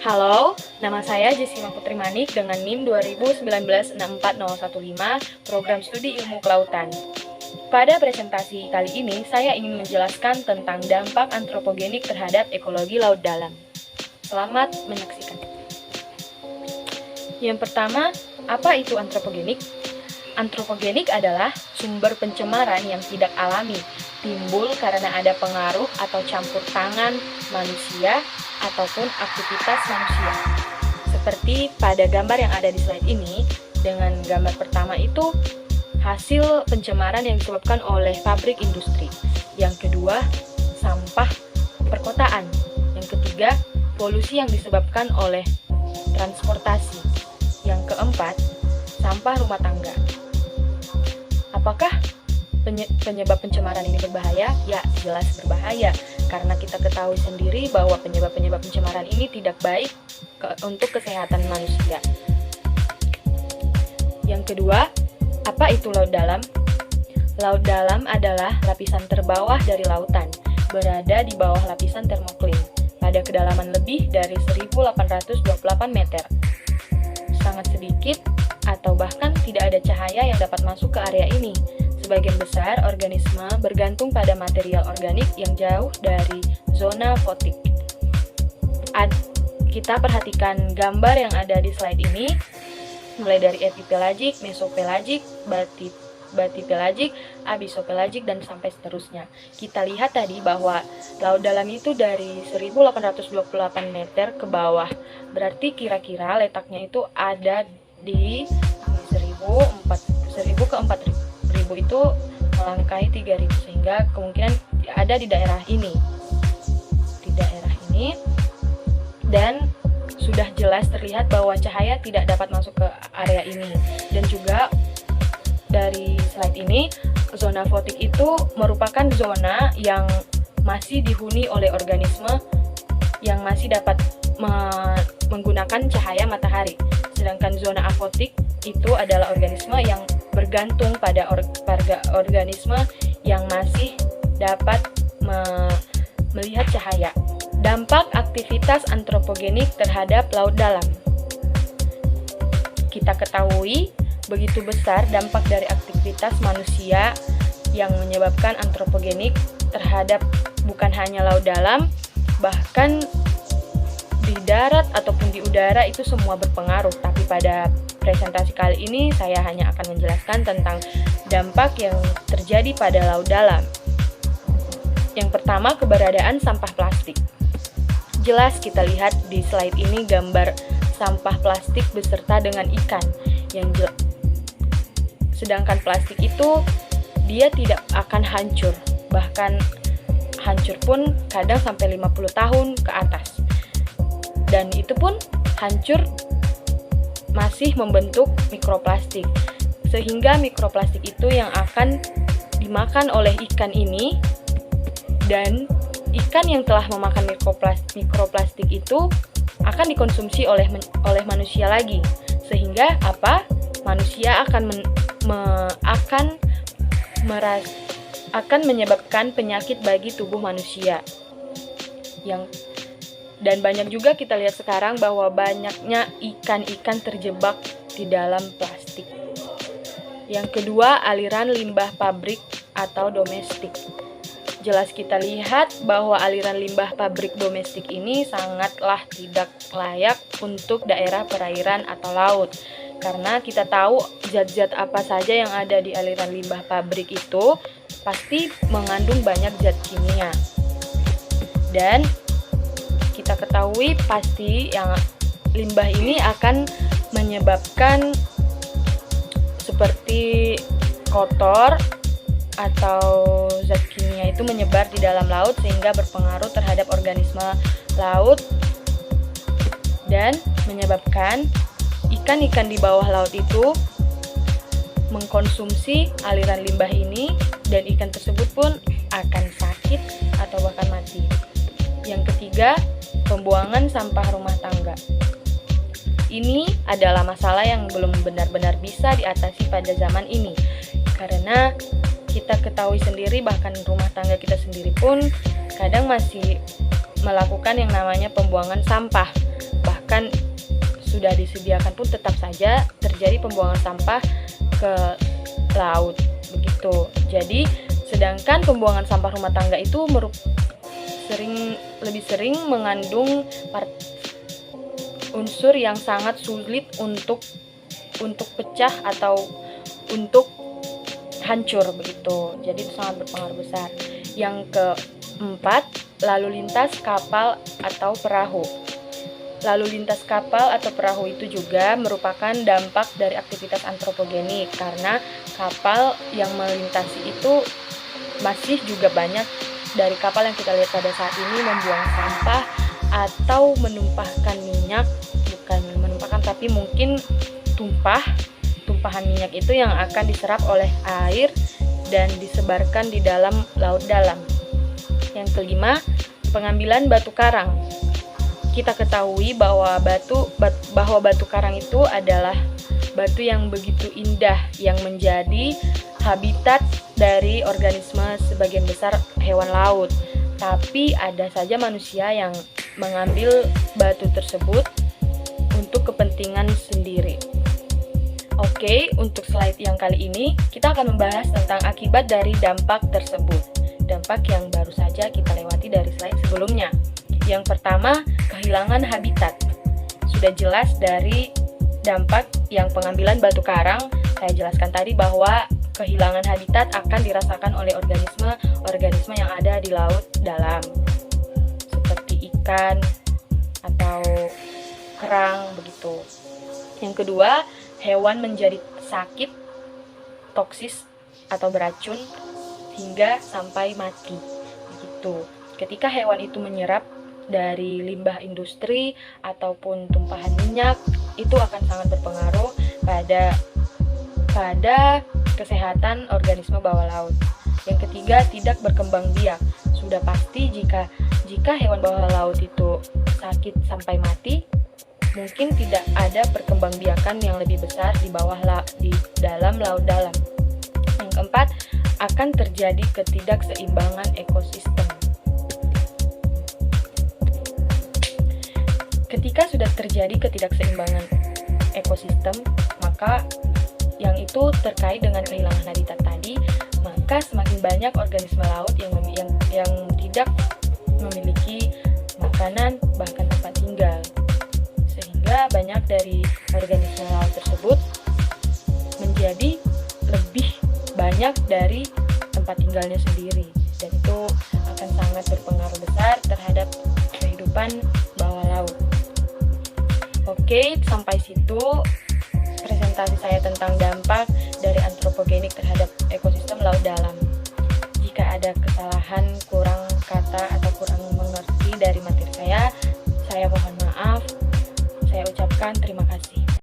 Halo, nama saya Jessica Putri Manik dengan NIM 2019-64015, Program Studi Ilmu Kelautan. Pada presentasi kali ini, saya ingin menjelaskan tentang dampak antropogenik terhadap ekologi laut dalam. Selamat menyaksikan. Yang pertama, apa itu antropogenik? Antropogenik adalah sumber pencemaran yang tidak alami, timbul karena ada pengaruh atau campur tangan manusia ataupun aktivitas manusia. Seperti pada gambar yang ada di slide ini, dengan gambar pertama itu hasil pencemaran yang disebabkan oleh pabrik industri. Yang kedua, sampah perkotaan. Yang ketiga, polusi yang disebabkan oleh transportasi. Yang keempat, sampah rumah tangga. Apakah penyebab pencemaran ini berbahaya? Ya, jelas berbahaya. Karena kita ketahui sendiri bahwa penyebab-penyebab pencemaran ini tidak baik untuk kesehatan manusia. Yang kedua, apa itu laut dalam? Laut dalam adalah lapisan terbawah dari lautan, berada di bawah lapisan termoklim, pada kedalaman lebih dari 1828 meter. Sangat sedikit atau bahkan tidak ada cahaya yang dapat masuk ke area ini. Sebagian besar organisme bergantung pada material organik yang jauh dari zona fotik. Kita perhatikan gambar yang ada di slide ini, mulai dari epipelagik, mesopelagik, batipelagik, abisopelagik, dan sampai seterusnya. Kita lihat tadi bahwa laut dalam itu dari 1828 meter ke bawah. Berarti kira-kira letaknya itu ada di 1000 ke 4000 itu melangkahi 3000, sehingga kemungkinan ada di daerah ini. Dan sudah jelas terlihat bahwa cahaya tidak dapat masuk ke area ini. Dan juga dari slide ini, zona fotik itu merupakan zona yang masih dihuni oleh organisme yang masih dapat menggunakan cahaya matahari. Sedangkan zona afotik itu adalah organisme yang bergantung pada organisme yang masih dapat melihat cahaya. Dampak aktivitas antropogenik terhadap laut dalam. Kita ketahui begitu besar dampak dari aktivitas manusia yang menyebabkan antropogenik terhadap bukan hanya laut dalam, bahkan di darat ataupun di udara itu semua berpengaruh. Tapi pada presentasi kali ini saya hanya akan menjelaskan tentang dampak yang terjadi pada laut dalam. Yang pertama, keberadaan sampah plastik. Jelas kita lihat di slide ini gambar sampah plastik beserta dengan ikan. Sedangkan plastik itu dia tidak akan hancur, bahkan hancur pun kadang sampai 50 tahun ke atas. Dan itu pun hancur masih membentuk mikroplastik, sehingga mikroplastik itu yang akan dimakan oleh ikan ini, dan ikan yang telah memakan mikroplastik itu akan dikonsumsi oleh manusia lagi, sehingga manusia akan menyebabkan penyakit bagi tubuh manusia. Dan banyak juga kita lihat sekarang bahwa banyaknya ikan-ikan terjebak di dalam plastik. Yang kedua, aliran limbah pabrik atau domestik. Jelas kita lihat bahwa aliran limbah pabrik domestik ini sangatlah tidak layak untuk daerah perairan atau laut. Karena kita tahu zat-zat apa saja yang ada di aliran limbah pabrik itu pasti mengandung banyak zat kimia. Dan kita ketahui pasti yang limbah ini akan menyebabkan seperti kotor atau zat kimia itu menyebar di dalam laut sehingga berpengaruh terhadap organisme laut dan menyebabkan ikan-ikan di bawah laut itu mengkonsumsi aliran limbah ini, dan ikan tersebut pun akan sakit atau bahkan mati. Yang ketiga, pembuangan sampah rumah tangga. Ini adalah masalah yang belum benar-benar bisa diatasi pada zaman ini, karena kita ketahui sendiri bahkan rumah tangga kita sendiri pun kadang masih melakukan yang namanya pembuangan sampah. bahkan sudah disediakan pun tetap saja terjadi pembuangan sampah ke laut begitu. Jadi sedangkan pembuangan sampah rumah tangga itu lebih sering mengandung unsur yang sangat sulit untuk pecah atau untuk hancur begitu. Jadi itu sangat berpengaruh besar. Yang keempat, lalu lintas kapal atau perahu. Lalu lintas kapal atau perahu itu juga merupakan dampak dari aktivitas antropogenik, karena kapal yang melintasi itu masih juga banyak dari kapal yang kita lihat pada saat ini membuang sampah atau menumpahkan minyak, bukan menumpahkan tapi mungkin tumpahan minyak itu yang akan diserap oleh air dan disebarkan di dalam laut dalam. Yang kelima, pengambilan batu karang. Kita ketahui bahwa batu karang itu adalah batu yang begitu indah yang menjadi habitat dari organisme sebagian besar hewan laut. Tapi ada saja manusia yang mengambil batu tersebut untuk kepentingan sendiri. Oke, untuk slide yang kali ini kita akan membahas tentang akibat dari dampak tersebut. Dampak yang baru saja kita lewati dari slide sebelumnya. Yang pertama, kehilangan habitat. Sudah jelas dari dampak yang pengambilan batu karang, saya jelaskan tadi bahwa kehilangan habitat akan dirasakan oleh organisme yang ada di laut dalam, seperti ikan atau kerang begitu. Yang kedua, hewan menjadi sakit, toksis atau beracun hingga sampai mati begitu. Ketika hewan itu menyerap dari limbah industri ataupun tumpahan minyak, itu akan sangat berpengaruh pada kesehatan organisme bawah laut. Yang ketiga, tidak berkembang biak. Sudah pasti jika hewan bawah laut itu sakit sampai mati, mungkin tidak ada perkembangbiakan yang lebih besar di dalam laut dalam. Yang keempat, akan terjadi ketidakseimbangan ekosistem. Ketika sudah terjadi ketidakseimbangan ekosistem, maka yang itu terkait dengan kehilangan habitat tadi, maka semakin banyak organisme laut yang tidak memiliki makanan bahkan tempat tinggal. Sehingga banyak dari organisme laut tersebut menjadi lebih banyak dari tempat tinggalnya sendiri, dan itu akan sangat berpengaruh besar terhadap kehidupan bawah laut. Oke, sampai situ presentasi saya tentang dampak dari antropogenik terhadap ekosistem laut dalam. Jika ada kesalahan, kurang kata atau kurang mengerti dari materi saya mohon maaf. Saya ucapkan terima kasih.